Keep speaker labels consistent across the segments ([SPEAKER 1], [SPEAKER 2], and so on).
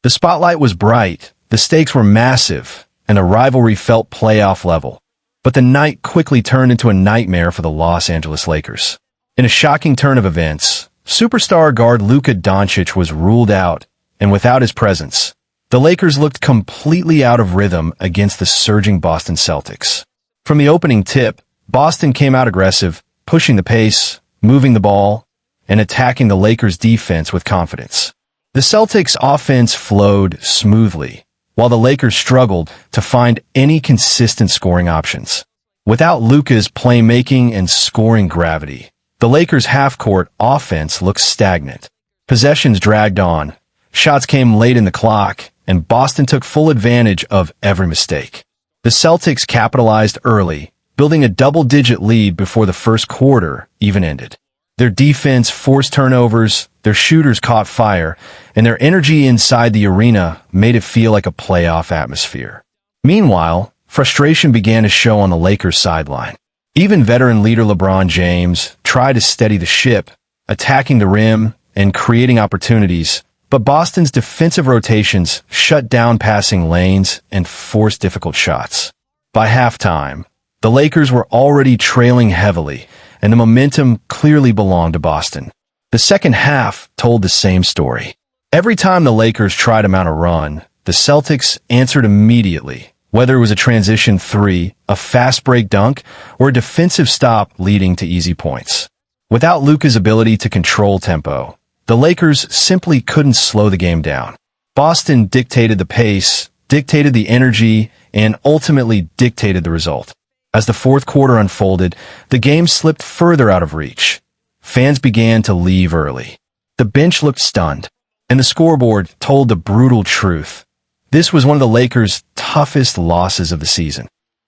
[SPEAKER 1] The spotlight was bright, the stakes were massive, and the rivalry felt playoff level. But the night quickly turned into a nightmare for the Los Angeles Lakers. In a shocking turn of events, superstar guard Luka Dončić was ruled out, and without his presence, the Lakers looked completely out of rhythm against the surging Boston Celtics. From the opening tip, Boston came out aggressive, pushing the pace, moving the ball, and attacking the Lakers' defense with confidence. The Celtics' offense flowed smoothly, while the Lakers struggled to find any consistent scoring options. Without Luka's playmaking and scoring gravity, the Lakers' half-court offense looked stagnant. Possessions dragged on, shots came late in the clock, and Boston took full advantage of every mistake. The Celtics capitalized early, building a double-digit lead before the first quarter even ended. Their defense forced turnovers, their shooters caught fire, and their energy inside the arena made it feel like a playoff atmosphere. Meanwhile, frustration began to show on the Lakers' sideline. Even veteran leader LeBron James tried to steady the ship, attacking the rim and creating opportunities, but Boston's defensive rotations shut down passing lanes and forced difficult shots. By halftime, the Lakers were already trailing heavily, and the momentum clearly belonged to Boston. The second half told the same story. Every time the Lakers tried to mount a run, the Celtics answered immediately, whether it was a transition three, a fast break dunk, or a defensive stop leading to easy points. Without Luka's ability to control tempo, the Lakers simply couldn't slow the game down. Boston dictated the pace, dictated the energy, and ultimately dictated the result. As the fourth quarter unfolded, the game slipped further out of reach. Fans began to leave early. The bench looked stunned, and the scoreboard told the brutal truth. This was one of the Lakers' toughest losses of the season.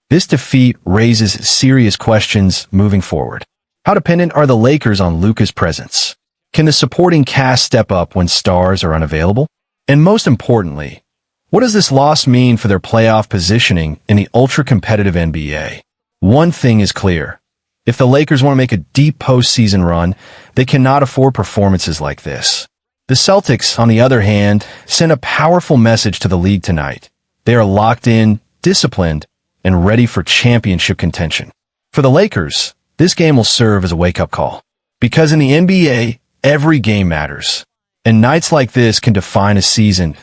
[SPEAKER 1] This defeat raises serious questions moving forward. How dependent are the Lakers on Luka's presence? Can the supporting cast step up when stars are unavailable? And most importantly, what does this loss mean for their playoff positioning in the ultra-competitive NBA? One thing is clear. If the Lakers want to make a deep postseason run, they cannot afford performances like this. The Celtics, on the other hand, sent a powerful message to the league tonight. They are locked in, disciplined, and ready for championship contention. For the Lakers, this game will serve as a wake-up call. Because in the NBA, every game matters. And nights like this can define a season.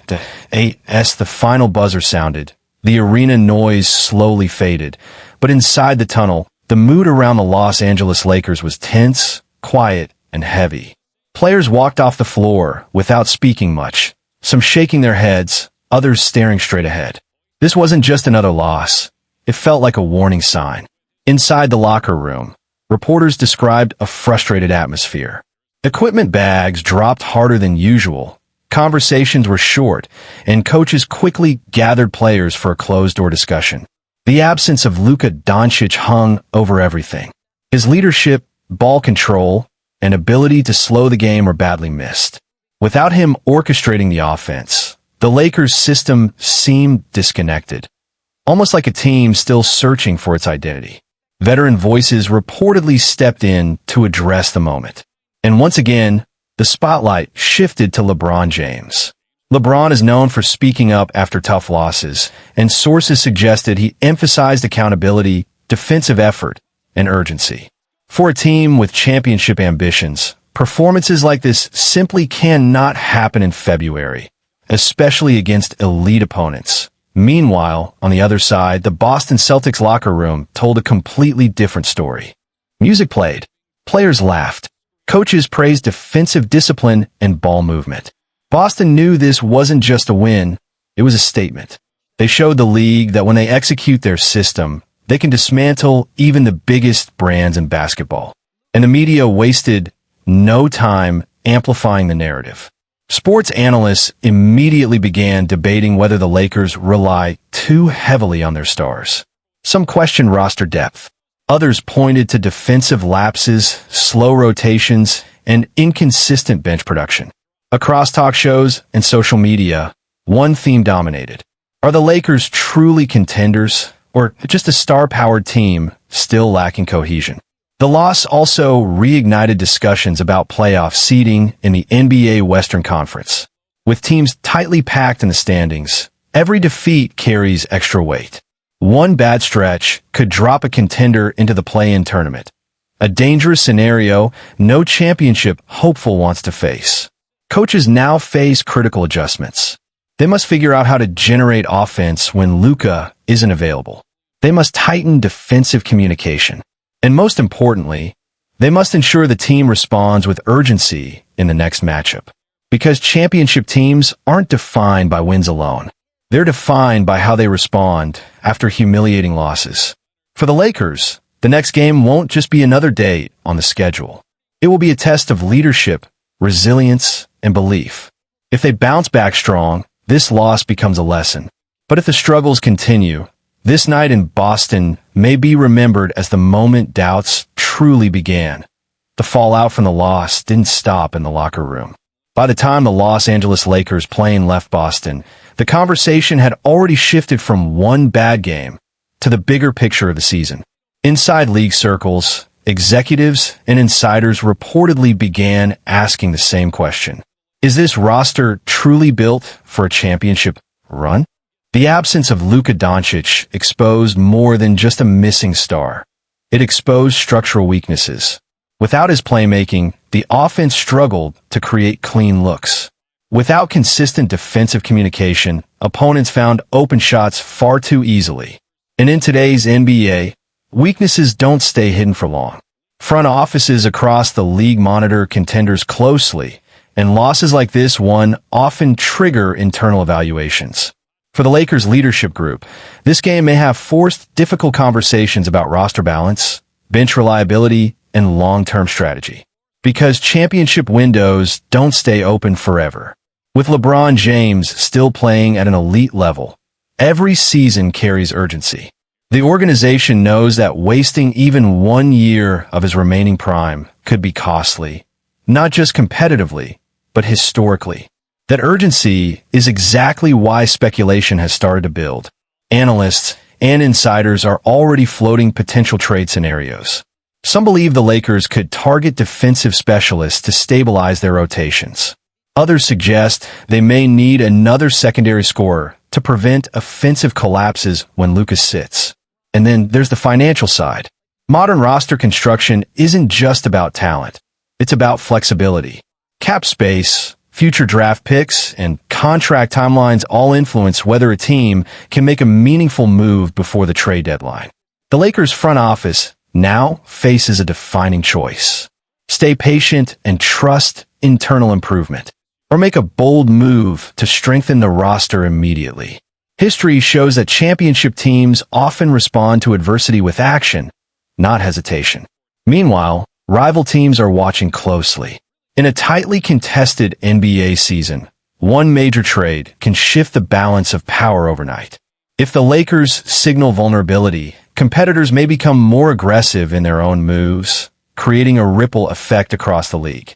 [SPEAKER 1] As the final buzzer sounded, the arena noise slowly faded. But inside the tunnel, the mood around the Los Angeles Lakers was tense, quiet, and heavy. Players walked off the floor without speaking much, some shaking their heads, others staring straight ahead. This wasn't just another loss. It felt like a warning sign. Inside the locker room, reporters described a frustrated atmosphere. Equipment bags dropped harder than usual, conversations were short, and coaches quickly gathered players for a closed-door discussion. The absence of Luka Dončić hung over everything. His leadership, ball control, and ability to slow the game were badly missed. Without him orchestrating the offense, the Lakers' system seemed disconnected, almost like a team still searching for its identity. Veteran voices reportedly stepped in to address the moment. And once again, the spotlight shifted to LeBron James. LeBron is known for speaking up after tough losses, and sources suggested he emphasized accountability, defensive effort, and urgency. For a team with championship ambitions, performances like this simply cannot happen in February, especially against elite opponents. Meanwhile, on the other side, the Boston Celtics locker room told a completely different story. Music played, players laughed, coaches praised defensive discipline and ball movement. Boston knew this wasn't just a win, it was a statement. They showed the league that when they execute their system, they can dismantle even the biggest brands in basketball. And the media wasted no time amplifying the narrative. Sports analysts immediately began debating whether the Lakers rely too heavily on their stars. Some questioned roster depth. Others pointed to defensive lapses, slow rotations, and inconsistent bench production. Across talk shows and social media, one theme dominated. Are the Lakers truly contenders, or just a star-powered team still lacking cohesion? The loss also reignited discussions about playoff seeding in the NBA Western Conference. With teams tightly packed in the standings, every defeat carries extra weight. One bad stretch could drop a contender into the play-in tournament. A dangerous scenario no championship hopeful wants to face. Coaches now face critical adjustments. They must figure out how to generate offense when Luka isn't available. They must tighten defensive communication. And most importantly, they must ensure the team responds with urgency in the next matchup. Because championship teams aren't defined by wins alone. They're defined by how they respond after humiliating losses. For the Lakers, the next game won't just be another date on the schedule. It will be a test of leadership, resilience, and belief. If they bounce back strong, this loss becomes a lesson. But if the struggles continue, this night in Boston may be remembered as the moment doubts truly began. The fallout from the loss didn't stop in the locker room. By the time the Los Angeles Lakers plane left Boston, the conversation had already shifted from one bad game to the bigger picture of the season. Inside league circles, executives and insiders reportedly began asking the same question. Is this roster truly built for a championship run? The absence of Luka Dončić exposed more than just a missing star. It exposed structural weaknesses. Without his playmaking, the offense struggled to create clean looks. Without consistent defensive communication, opponents found open shots far too easily. And in today's NBA, weaknesses don't stay hidden for long. Front offices across the league monitor contenders closely, and losses like this one often trigger internal evaluations. For the Lakers leadership group, this game may have forced difficult conversations about roster balance, bench reliability, and long-term strategy. Because championship windows don't stay open forever. With LeBron James still playing at an elite level, every season carries urgency. The organization knows that wasting even 1 year of his remaining prime could be costly, not just competitively, but historically. That urgency is exactly why speculation has started to build. Analysts and insiders are already floating potential trade scenarios. Some believe the Lakers could target defensive specialists to stabilize their rotations. Others suggest they may need another secondary scorer to prevent offensive collapses when Luka sits. And then there's the financial side. Modern roster construction isn't just about talent. It's about flexibility. Cap space, future draft picks, and contract timelines all influence whether a team can make a meaningful move before the trade deadline. The Lakers front office now faces a defining choice. Stay patient and trust internal improvement, or make a bold move to strengthen the roster immediately. History shows that championship teams often respond to adversity with action, not hesitation. Meanwhile, rival teams are watching closely. In a tightly contested NBA season, one major trade can shift the balance of power overnight. If the Lakers signal vulnerability, competitors may become more aggressive in their own moves, creating a ripple effect across the league.